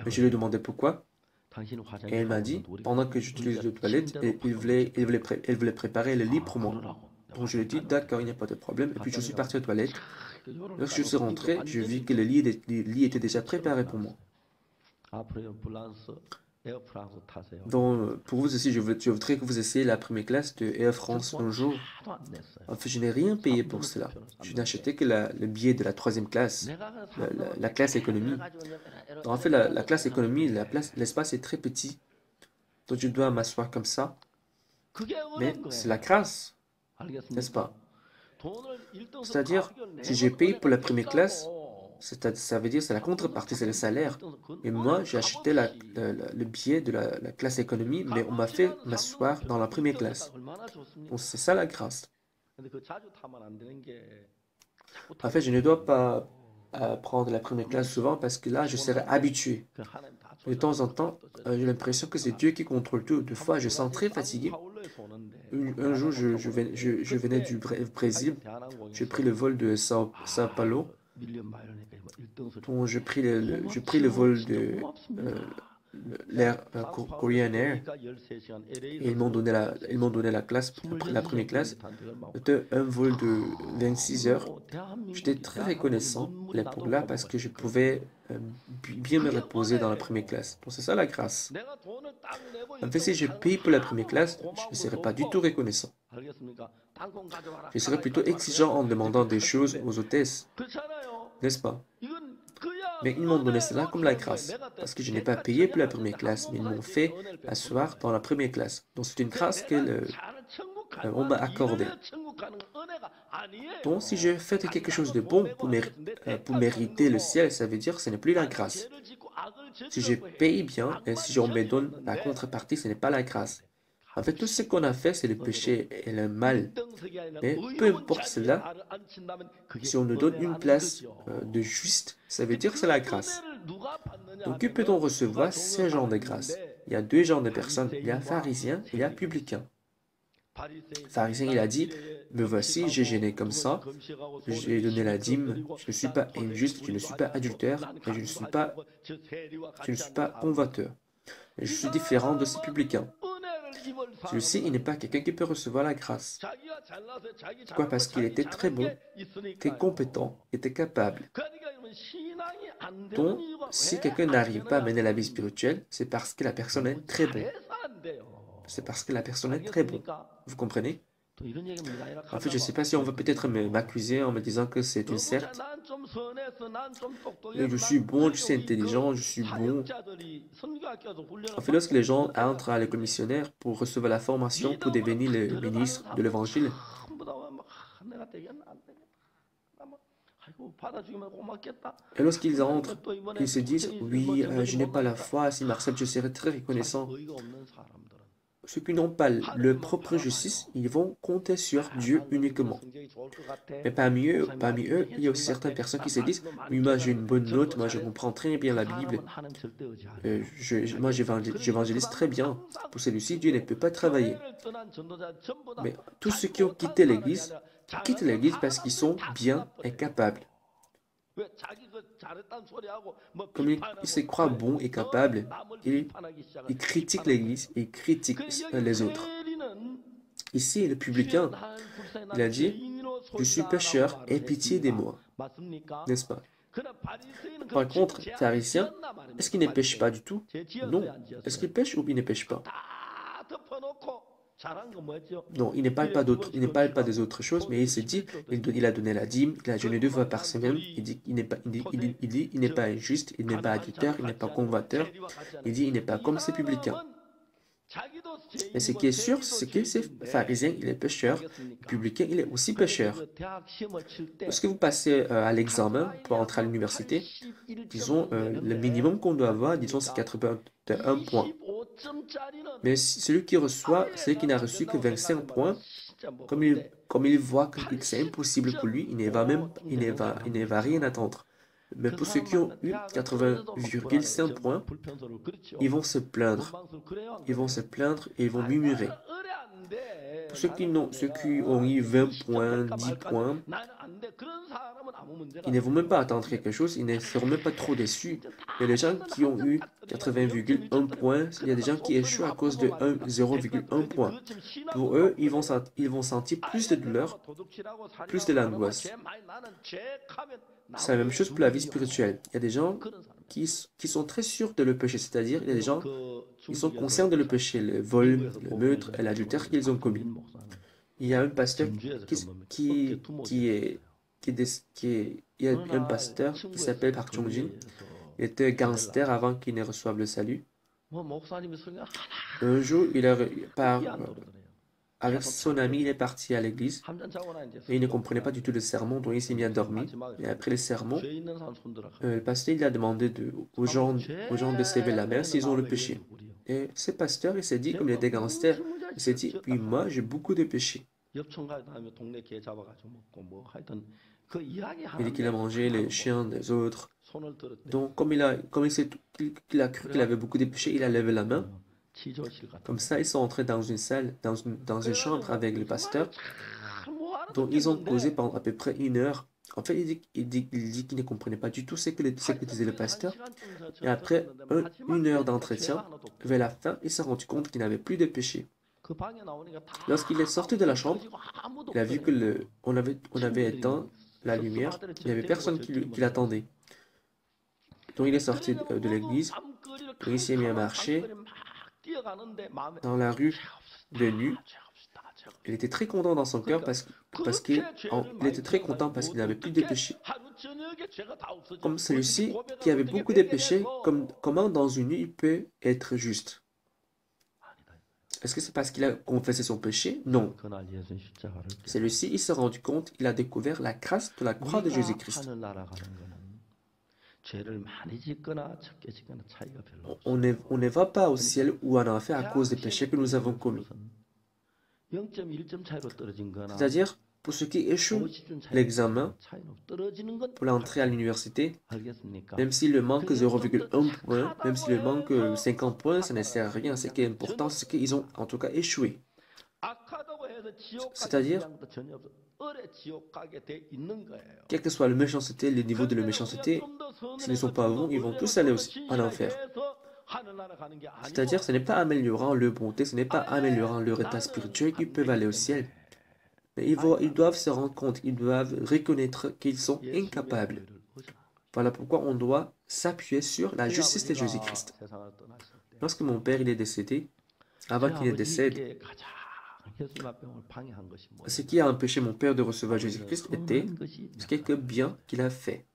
Speaker 1: Et je lui ai demandé pourquoi. Et elle m'a dit, pendant que j'utilise les toilettes, elle voulait préparer le lit pour moi. Donc je lui ai dit, d'accord, il n'y a pas de problème. Et puis je suis parti aux toilettes. Lorsque je suis rentré, je vis que le lit était déjà préparé pour moi. Donc, pour vous aussi, je voudrais que vous essayiez la première classe de Air France un jour. En fait, je n'ai rien payé pour cela. Je n'ai acheté que le billet de la 3e classe, la classe économie. Donc, en fait, la classe économie, l'espace est très petit. Donc, je dois m'asseoir comme ça. Mais c'est la grâce, n'est-ce pas? C'est-à-dire, si j'ai payé pour la première classe, ça veut dire c'est la contrepartie, c'est le salaire. Et moi, j'ai acheté le billet de la classe économie, mais on m'a fait m'asseoir dans la première classe. Donc, c'est ça la grâce. En fait, je ne dois pas prendre la première classe souvent parce que là, je serai habitué. De temps en temps, j'ai l'impression que c'est Dieu qui contrôle tout. Des fois, je sens très fatigué. Un jour, je venais du Brésil. J'ai pris le vol de Sao Paulo. Donc, je pris le vol de l'Air Korean Air. Et ils m'ont donné la classe, la première classe. C'était un vol de 26 heures. J'étais très reconnaissant à l'époque-là parce que je pouvais bien me reposer dans la première classe. Donc c'est ça la grâce. En fait, si je paye pour la première classe, je ne serais pas du tout reconnaissant. Je serais plutôt exigeant en demandant des choses aux hôtesses. N'est-ce pas? Mais ils m'ont donné cela comme la grâce, parce que je n'ai pas payé pour la première classe, mais ils m'ont fait asseoir dans la première classe. Donc c'est une grâce qu'on m'a accordée. Donc si je fais quelque chose de bon pour mériter le ciel, ça veut dire que ce n'est plus la grâce. Si je paye bien et si on me donne la contrepartie, ce n'est pas la grâce. En fait, tout ce qu'on a fait, c'est le péché et le mal. Mais peu importe cela, si on nous donne une place de juste, ça veut dire que c'est la grâce. Donc, que peut-on recevoir ces genres de grâce? Il y a deux genres de personnes. Il y a pharisien et il y a publicain. Pharisien, il a dit, me voici, j'ai gêné comme ça, j'ai donné la dîme, je ne suis pas injuste, je ne suis pas adultère, et je ne suis pas convoiteur. Et je suis différent de ces publicains. Celui-ci, il n'est pas quelqu'un qui peut recevoir la grâce. Pourquoi? Parce qu'il était très bon, était compétent, était capable. Donc, si quelqu'un n'arrive pas à mener la vie spirituelle, c'est parce que la personne est très bonne. C'est parce que la personne est très bonne. Vous comprenez? En fait, je ne sais pas si on va peut-être m'accuser en me disant que c'est une secte. Et je suis bon, je suis intelligent, je suis bon. En fait, lorsque les gens entrent à l'école missionnaire pour recevoir la formation pour devenir les ministres de l'évangile, et lorsqu'ils entrent, ils se disent, oui, je n'ai pas la foi, si Marcel, je serais très reconnaissant. Ceux qui n'ont pas leur propre justice, ils vont compter sur Dieu uniquement. Mais parmi eux, il y a aussi certaines personnes qui se disent, oui, moi j'ai une bonne note, moi je comprends très bien la Bible, moi j'évangélise très bien. Pour celui-ci, Dieu ne peut pas travailler. Mais tous ceux qui ont quitté l'Église, quittent l'Église parce qu'ils sont bien et capables. Comme ils se croient bons et capables, ils critiquent l'Église et ils critiquent les autres. Ici, le publicain, il a dit, je suis pécheur, aie pitié de moi. N'est-ce pas? Par contre, pharisien, est-ce qu'il ne pêche pas du tout? Non. Est-ce qu'il pêche ou il ne pêche pas? Non, il ne parle pas d'autres, il ne parle pas des autres choses, mais il se dit, il a donné la dîme, il a jeûné 2 fois par semaine, il dit qu'il n'est pas, il dit, il n'est pas injuste, il n'est pas adultère, il n'est pas convoiteur, il dit, il n'est pas comme ces publicains. Mais ce qui est sûr, c'est que ces pharisiens, il est pécheur, le publicain, il est aussi pécheur. Lorsque vous passez à l'examen pour entrer à l'université, disons, le minimum qu'on doit avoir, disons, c'est 81 points. Mais celui qui reçoit, celui qui n'a reçu que 25 points, comme il voit que c'est impossible pour lui, il ne va rien attendre. Mais pour ceux qui ont eu 80,5 points, ils vont se plaindre. Ils vont se plaindre et ils vont murmurer. Pour ceux qui ont eu 20 points, 10 points, ils ne vont même pas attendre quelque chose, ils ne seront même pas trop déçus. Il y a des gens qui ont eu 80,1 points, il y a des gens qui échouent à cause de 0,1 point. Pour eux, ils vont sentir plus de douleur, plus de l'angoisse. C'est la même chose pour la vie spirituelle. Il y a des gens qui sont très sûrs de le péché, c'est-à-dire il y a des gens qui sont conscients de le péché, le vol, le meurtre et l'adultère qu'ils ont commis. Il y a un pasteur il y a un pasteur qui s'appelle Park Chung-jin. Il était gangster avant qu'il ne reçoive le salut. Un jour, avec son ami, il est parti à l'église et il ne comprenait pas du tout le sermon, donc il s'est mis à dormir. Et après le sermon, le pasteur il a demandé aux gens de se lever la main s'ils ont le péché. Et ce pasteur, il s'est dit, comme il était gangster, il s'est dit, puis moi, j'ai beaucoup de péchés. Il dit qu'il a mangé les chiens des autres. Donc, comme il a cru qu'il avait beaucoup de péchés, il a levé la main. Comme ça, ils sont entrés dans une salle, dans une chambre avec le pasteur. Donc, ils ont causé pendant à peu près 1 heure. En fait, il dit qu'il ne comprenait pas du tout ce que disait le pasteur. Et après 1 heure d'entretien, vers la fin, il s'est rendu compte qu'il n'avait plus de péché. Lorsqu'il est sorti de la chambre, il a vu que on avait éteint la lumière. Il n'y avait personne qui l'attendait. Donc il est sorti de l'église. Il s'est mis à marcher dans la rue de nuit. Il était très content dans son cœur parce qu'il était très content parce qu'il n'avait plus de péchés. Comme celui-ci qui avait beaucoup de péchés, comment dans une nuit il peut être juste? Est-ce que c'est parce qu'il a confessé son péché? Non. Celui-ci, il s'est rendu compte, il a découvert la grâce de la croix de Jésus-Christ. On ne va pas au ciel ou en enfer à cause des péchés que nous avons commis. C'est-à-dire, pour ceux qui échouent l'examen pour l'entrée à l'université, même s'il le manque 0,1 point, même s'il le manque 50 points, ça ne sert à rien. Ce qui est important, c'est qu'ils ont en tout cas échoué. C'est-à-dire, quel que soit la méchanceté, le niveau de la méchanceté, s'ils ne sont pas bons, ils vont tous aller en enfer. C'est-à-dire, ce n'est pas améliorant leur bonté, ce n'est pas améliorant leur état spirituel qu'ils peuvent aller au ciel. Mais ils doivent se rendre compte, ils doivent reconnaître qu'ils sont incapables. Voilà pourquoi on doit s'appuyer sur la justice de Jésus-Christ. Lorsque mon père il est décédé, avant qu'il décède, ce qui a empêché mon père de recevoir Jésus-Christ était quelque bien qu'il a fait.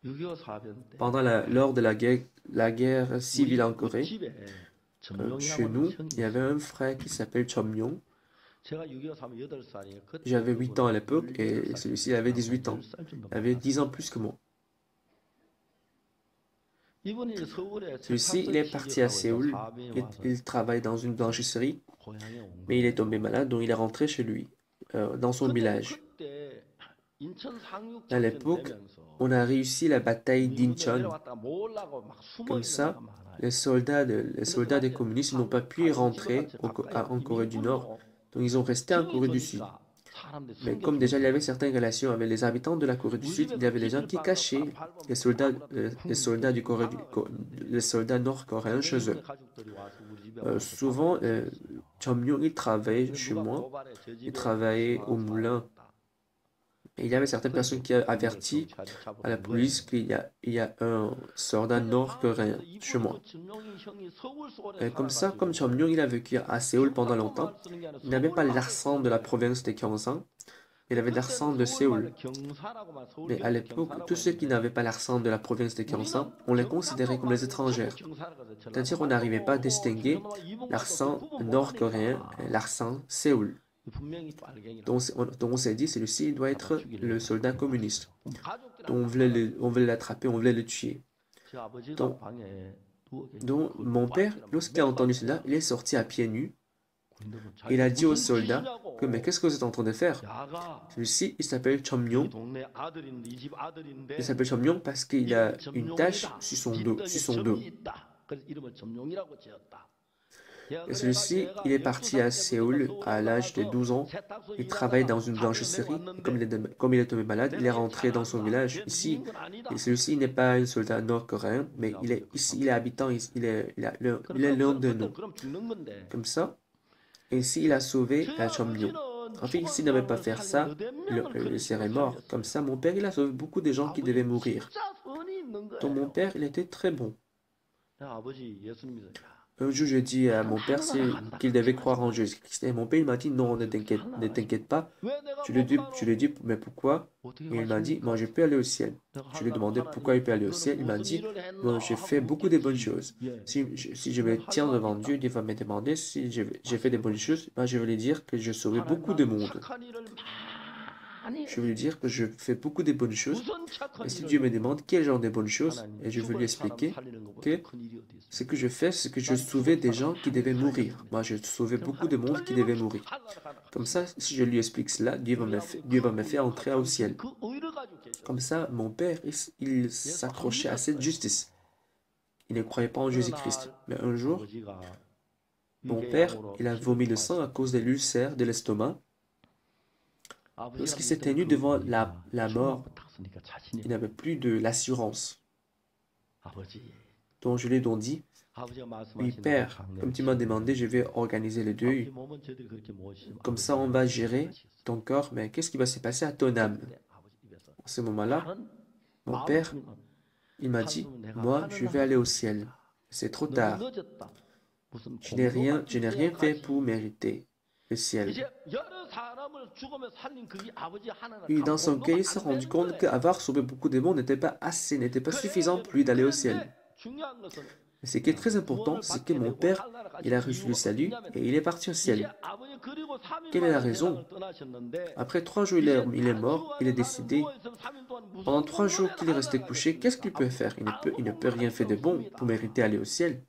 Speaker 1: Lors de la guerre civile en Corée, chez nous, il y avait un frère qui s'appelle Chom Yong. J'avais 8 ans à l'époque et celui-ci avait 18 ans. Il avait 10 ans plus que moi. Celui-ci, il est parti à Séoul. Il travaille dans une blanchisserie, mais il est tombé malade, donc il est rentré chez lui, dans son village. À l'époque, on a réussi la bataille d'Incheon. Comme ça, les soldats des communistes n'ont pas pu rentrer en Corée du Nord, donc ils ont resté en Corée du Sud. Mais comme déjà il y avait certaines relations avec les habitants de la Corée du Sud, il y avait des gens qui cachaient les soldats nord-coréens chez eux. Souvent, Chom Yong, il travaillait chez moi, il travaillait au moulin. Et il y avait certaines personnes qui ont averti à la police qu'il y a un soldat nord-coréen chez moi. Et comme ça, comme Chom Yong, il a vécu à Séoul pendant longtemps, il n'avait pas l'accent de la province de Gyeongsang, il avait l'accent de Séoul. Mais à l'époque, tous ceux qui n'avaient pas l'accent de la province de Gyeongsang, on les considérait comme les étrangers. C'est-à-dire qu'on n'arrivait pas à distinguer l'accent nord-coréen et l'accent Séoul. Donc on s'est dit, celui-ci doit être le soldat communiste. Donc on voulait l'attraper, on voulait le tuer. Donc mon père, lorsqu'il a entendu cela, il est sorti à pieds nus. Il a dit aux soldats que, mais qu'est-ce que vous êtes en train de faire? Celui-ci, il s'appelle Chom Yong. Il s'appelle Chom Yong parce qu'il a une tache sur son dos. Et celui-ci, il est parti à Séoul à l'âge de 12 ans. Il travaille dans une blanchisserie. Comme il est tombé malade, il est rentré dans son village ici. Et celui-ci n'est pas un soldat nord-coréen, mais il est ici, il est habitant, il est l'un de nous. Comme ça. Et ici, il a sauvé Chom Yong. En fait, s'il n'avait pas fait ça, il serait mort. Comme ça, mon père, il a sauvé beaucoup de gens qui devaient mourir. Donc mon père, il était très bon. Un jour, je dis à mon père qu'il devait croire en Jésus-Christ. Et mon père, il m'a dit, non, ne t'inquiète pas. Je lui ai dit, mais pourquoi? Et il m'a dit, moi, je peux aller au ciel. Je lui ai demandé pourquoi il peut aller au ciel. Il m'a dit, moi, j'ai fait beaucoup de bonnes choses. Si je me tiens devant Dieu, il va me demander si j'ai fait des bonnes choses. Moi, je vais lui dire que je sauvé beaucoup de monde. Je vais lui dire que je fais beaucoup de bonnes choses. Et si Dieu me demande quel genre de bonnes choses, et je vais lui expliquer que ce que je fais, c'est que je sauvais des gens qui devaient mourir. Moi, je sauvais beaucoup de monde qui devait mourir. Comme ça, si je lui explique cela, Dieu va me faire entrer au ciel. Comme ça, mon père, il s'accrochait à cette justice. Il ne croyait pas en Jésus-Christ. Mais un jour, mon père, il a vomi le sang à cause de l'ulcère de l'estomac. Lorsqu'il s'est tenu devant la mort, il n'avait plus de l'assurance. Donc je lui ai donc dit, oui père, comme tu m'as demandé, je vais organiser le deuil. Comme ça, on va gérer ton corps, mais qu'est-ce qui va se passer à ton âme? À ce moment-là, mon père, il m'a dit, moi, je vais aller au ciel. C'est trop tard. Je n'ai rien fait pour mériter. le ciel. Et dans son cas, il s'est rendu compte qu'avoir sauvé beaucoup de monde n'était pas assez, n'était pas suffisant pour lui d'aller au ciel. Mais ce qui est très important, c'est que mon père, il a reçu le salut et il est parti au ciel. Quelle est la raison? Après 3 jours, il est mort, il est décédé. Pendant 3 jours qu'il est resté couché, qu'est-ce qu'il peut faire? Il ne peut rien faire de bon pour mériter d'aller au ciel.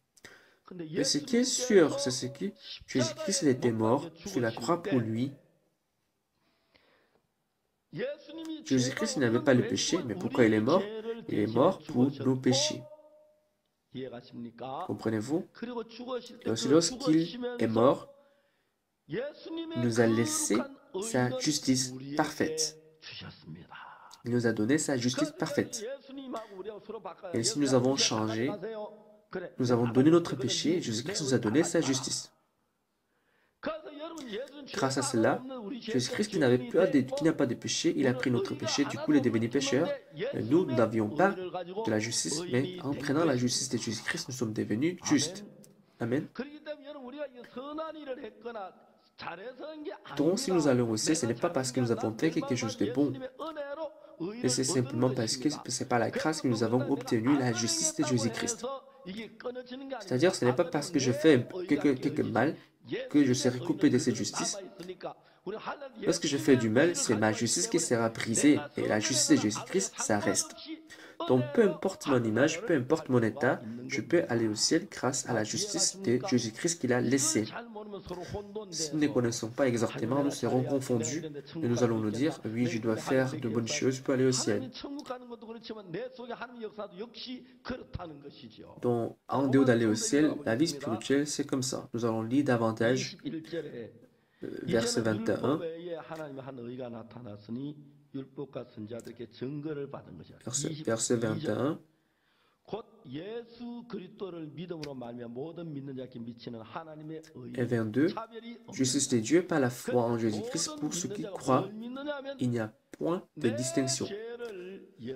Speaker 1: Mais ce qui est sûr, c'est ce que Jésus-Christ était mort sur la croix pour lui. Jésus-Christ n'avait pas le péché, mais pourquoi il est mort? Il est mort pour nos péchés. Comprenez-vous? Et aussi lorsqu'il est mort, il nous a laissé sa justice parfaite. Il nous a donné sa justice parfaite. Et si nous avons changé, nous avons donné notre péché, et Jésus-Christ nous a donné sa justice. Grâce à cela, Jésus-Christ qui n'a pas de péché, il a pris notre péché, du coup il est devenu pécheur. Et nous n'avions pas de la justice, mais en prenant la justice de Jésus-Christ, nous sommes devenus justes. Amen. Donc si nous allons au ciel, ce n'est pas parce que nous avons fait quelque chose de bon, mais c'est simplement parce que c'est par la grâce que nous avons obtenu la justice de Jésus-Christ. C'est-à-dire, ce n'est pas parce que je fais quelque mal que je serai coupé de cette justice. Lorsque je fais du mal, c'est ma justice qui sera brisée et la justice de Jésus-Christ, ça reste. Donc, peu importe mon image, peu importe mon état, je peux aller au ciel grâce à la justice de Jésus-Christ qu'il a laissée. Si nous ne connaissons pas exactement, nous serons confondus et nous allons nous dire, oui, je dois faire de bonnes choses pour aller au ciel. Donc, en dehors d'aller au ciel, la vie spirituelle, c'est comme ça. Nous allons lire davantage verset 21. Verset 21. Et 22. Justice de Dieu par la foi en Jésus-Christ pour ceux qui croient, il n'y a point de distinction.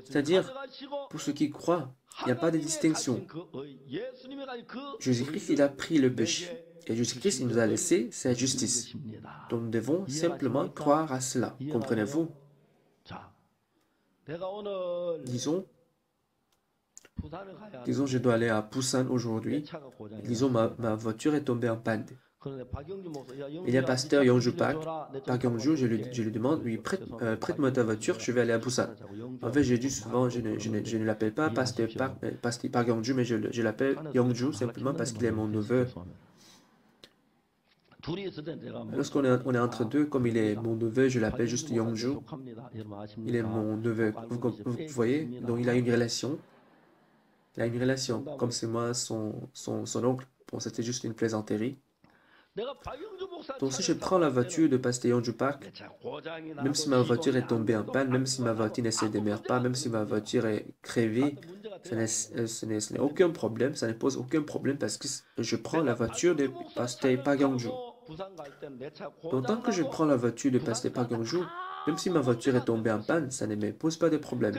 Speaker 1: C'est-à-dire, pour ceux qui croient, il n'y a pas de distinction. Jésus-Christ, il a pris le péché. Et Jésus-Christ, il nous a laissé sa justice. Donc nous devons simplement croire à cela. Comprenez-vous? Disons, je dois aller à Busan aujourd'hui. Disons, ma voiture est tombée en panne. Il y a un pasteur Yongju Park. Park Yongju, je lui demande, oui, prête-moi ta voiture, je vais aller à Busan. En fait, j'ai dit souvent, je ne l'appelle pas pasteur Park Yongju, mais je l'appelle Yongju simplement parce qu'il est mon neveu. Lorsqu'on est entre deux, comme il est mon neveu, je l'appelle juste Yongju. Il est mon neveu. Vous voyez? Donc il a une relation. Il a une relation. Comme c'est moi, son oncle. Bon, c'était juste une plaisanterie. Donc si je prends la voiture de pasteur Yongju Park, même si ma voiture est tombée en panne, même si ma voiture ne se démarre pas, même si ma voiture est crevée, ce n'est aucun problème, ça ne pose aucun problème parce que je prends la voiture de pasteur Park Yongju. Donc tant que je prends la voiture de pasteur Park Yongju, même si ma voiture est tombée en panne, ça ne me pose pas de problème.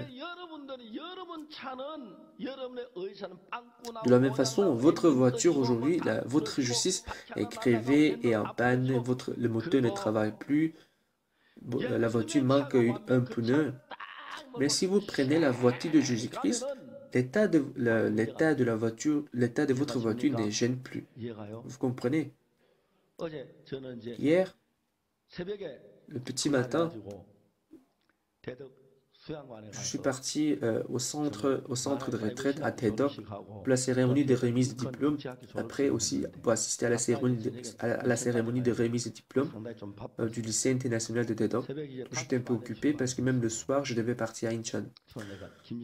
Speaker 1: De la même façon, votre voiture aujourd'hui, votre justice est crevée et en panne, le moteur ne travaille plus, la voiture manque un pneu. Mais si vous prenez la voiture de Jésus-Christ, l'état de votre voiture ne gêne plus. Vous comprenez? Hier, le petit matin, je suis parti au centre de retraite à Taedok pour la cérémonie de remise de diplôme. Après aussi pour assister à la cérémonie de remise de diplôme du lycée international de Taedok. J'étais un peu occupé parce que même le soir, je devais partir à Incheon.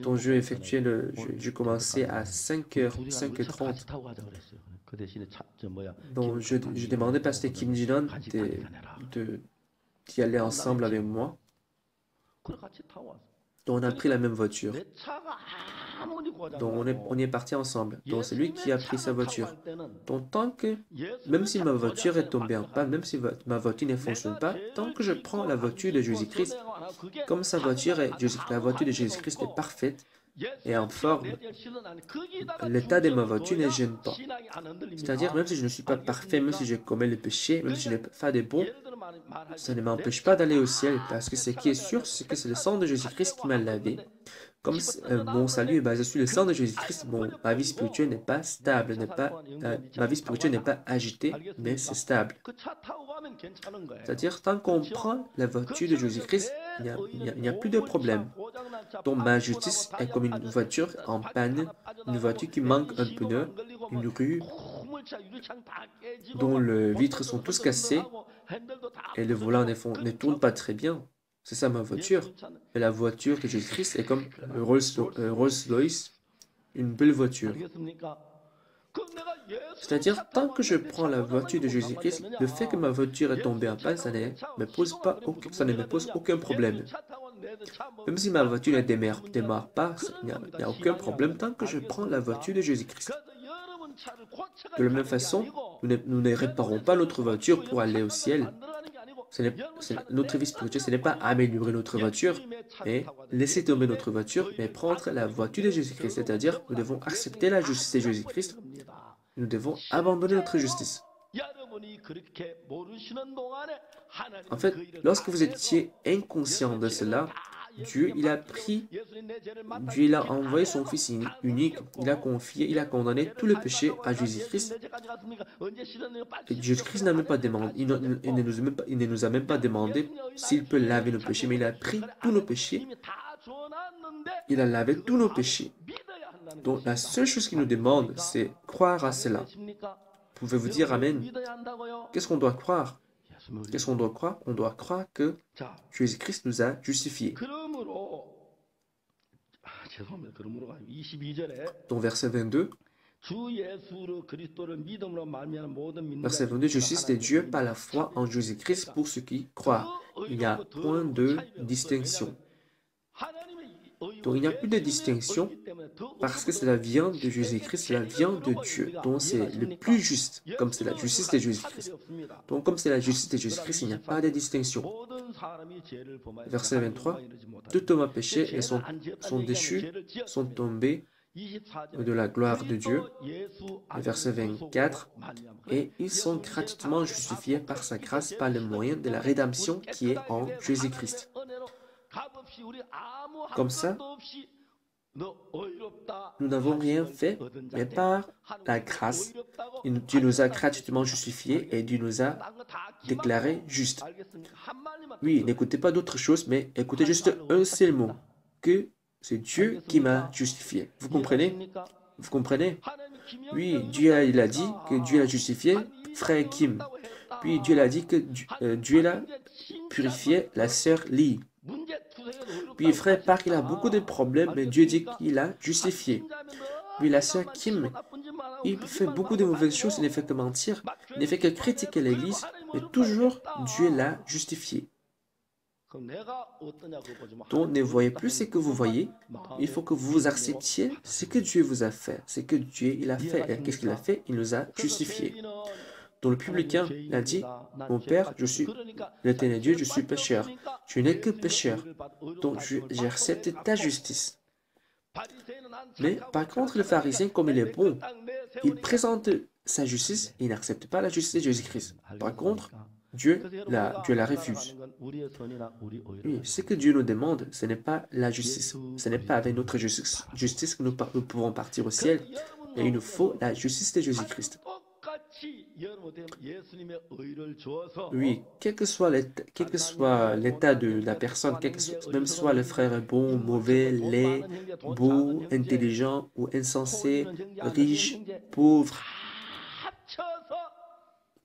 Speaker 1: Donc je commençais à 5h30. Donc je demandais à pasteur Kim Jin-won d'y aller ensemble avec moi. Donc on a pris la même voiture. Donc on est parti ensemble. Donc c'est lui qui a pris sa voiture. Donc même si ma voiture est tombée en panne, même si ma voiture ne fonctionne pas, tant que je prends la voiture de Jésus-Christ, comme la voiture de Jésus-Christ est parfaite, et en forme, l'état de ma voiture ne gêne pas. C'est-à-dire, même si je ne suis pas parfait, même si je commets le péché, même si je n'ai pas fait des bons, ça ne m'empêche pas d'aller au ciel, parce que ce qui est sûr, c'est que c'est le sang de Jésus-Christ qui m'a lavé. Comme mon salut est basé sur le sang de Jésus-Christ, ma vie spirituelle n'est pas stable, ma vie spirituelle n'est pas agitée, mais c'est stable. C'est-à-dire, tant qu'on prend la voiture de Jésus-Christ, il n'y a plus de problème. Donc ma justice est comme une voiture en panne, une voiture qui manque un pneu, une rue dont les vitres sont tous cassées et le volant ne tourne pas très bien. C'est ça ma voiture. Et la voiture de Jésus-Christ est comme Rolls-Royce, une belle voiture. C'est-à-dire, tant que je prends la voiture de Jésus-Christ, le fait que ma voiture est tombée en panne, ça ne me pose aucun problème. Même si ma voiture ne démarre pas, il n'y a aucun problème tant que je prends la voiture de Jésus-Christ. De la même façon, nous ne réparons pas notre voiture pour aller au ciel. Notre vie spirituelle, ce n'est pas améliorer notre voiture, mais laisser tomber notre voiture, mais prendre la voiture de Jésus-Christ. C'est-à-dire, nous devons accepter la justice de Jésus-Christ. Nous devons abandonner notre justice. En fait, lorsque vous étiez inconscient de cela, Dieu, il a envoyé son Fils unique, il a condamné tout le péché à Jésus-Christ. Et Jésus-Christ n'a même pas demandé, il ne nous a même pas demandé s'il peut laver nos péchés, mais il a pris tous nos péchés, il a lavé tous nos péchés. Donc la seule chose qu'il nous demande, c'est croire à cela. Pouvez-vous dire Amen? Qu'est-ce qu'on doit croire? Qu'est-ce qu'on doit croire? On doit croire que Jésus-Christ nous a justifiés. Donc verset 22. Verset 22, justice de Dieu par la foi en Jésus-Christ pour ceux qui croient. Il n'y a point de distinction. Donc il n'y a plus de distinction parce que c'est la viande de Jésus-Christ, c'est la viande de Dieu. Donc c'est le plus juste, comme c'est la justice de Jésus-Christ. Donc comme c'est la justice de Jésus-Christ, il n'y a pas de distinction. Verset 23, tout homme a péché et sont déchus, sont tombés de la gloire de Dieu. Verset 24, et ils sont gratuitement justifiés par sa grâce par le moyen de la rédemption qui est en Jésus-Christ. Comme ça, nous n'avons rien fait, mais par la grâce, Dieu nous a gratuitement justifiés et Dieu nous a déclarés justes. Oui, n'écoutez pas d'autre chose, mais écoutez juste un seul mot, que c'est Dieu qui m'a justifié. Vous comprenez? Vous comprenez? Oui, Dieu il a dit que Dieu l'a justifié, frère Kim. Puis Dieu l'a dit que Dieu l'a purifié, la sœur Lee. Puis frère Park, il a beaucoup de problèmes, mais Dieu dit qu'il a justifié. Puis la sœur Kim, il fait beaucoup de mauvaises choses, il ne fait que mentir, il ne fait que critiquer l'Église, mais toujours Dieu l'a justifié. Donc ne voyez plus ce que vous voyez, il faut que vous acceptiez ce que Dieu vous a fait, ce que Dieu il a fait. Et qu'est-ce qu'il a fait? Il nous a justifiés. Donc le publicain a dit, mon Père, je suis l'éternel Dieu, je suis pécheur. Je n'ai que pécheur, donc j'accepte ta justice. Mais par contre, le pharisien, comme il est bon, il présente sa justice et il n'accepte pas la justice de Jésus-Christ. Par contre, Dieu la refuse. Oui, ce que Dieu nous demande, ce n'est pas la justice. Ce n'est pas avec notre justice que nous pouvons partir au ciel, mais il nous faut la justice de Jésus-Christ. Oui, quel que soit l'état de la personne, même soit le frère est bon, mauvais, laid, beau, intelligent ou insensé, riche, pauvre,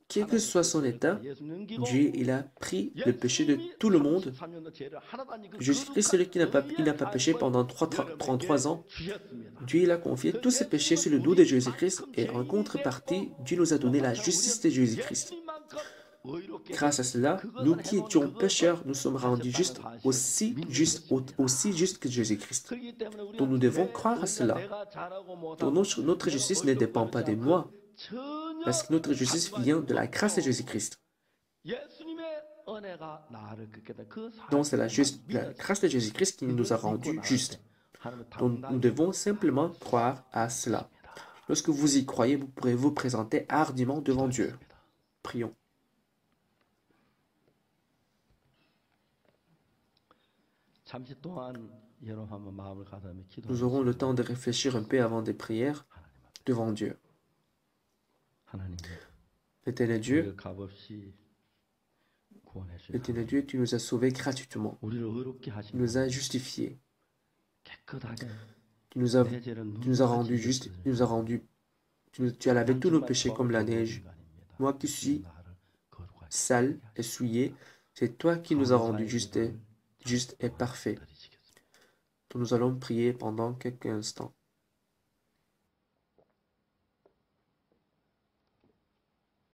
Speaker 1: quel que soit son état, Dieu il a pris le péché de tout le monde. Jésus-Christ, celui qui n'a pas péché pendant 33 ans, Dieu il a confié tous ses péchés sur le dos de Jésus-Christ et en contrepartie, Dieu nous a donné la justice de Jésus-Christ. Grâce à cela, nous qui étions pécheurs, nous sommes rendus aussi justes que Jésus-Christ. Donc nous devons croire à cela. Donc notre justice ne dépend pas de moi, parce que notre justice vient de la grâce de Jésus-Christ. Donc c'est la grâce de Jésus-Christ qui nous a rendus justes. Donc, nous devons simplement croire à cela. Lorsque vous y croyez, vous pourrez vous présenter hardiment devant Dieu. Prions. Nous aurons le temps de réfléchir un peu avant des prières devant Dieu. Éternel Dieu, tu nous as sauvés gratuitement. Tu nous as justifiés. Tu nous as rendus justes. Tu as lavé tous nos péchés comme la neige. Moi qui suis sale et souillé, c'est toi qui nous as rendus justes et parfaits. Nous allons prier pendant quelques instants.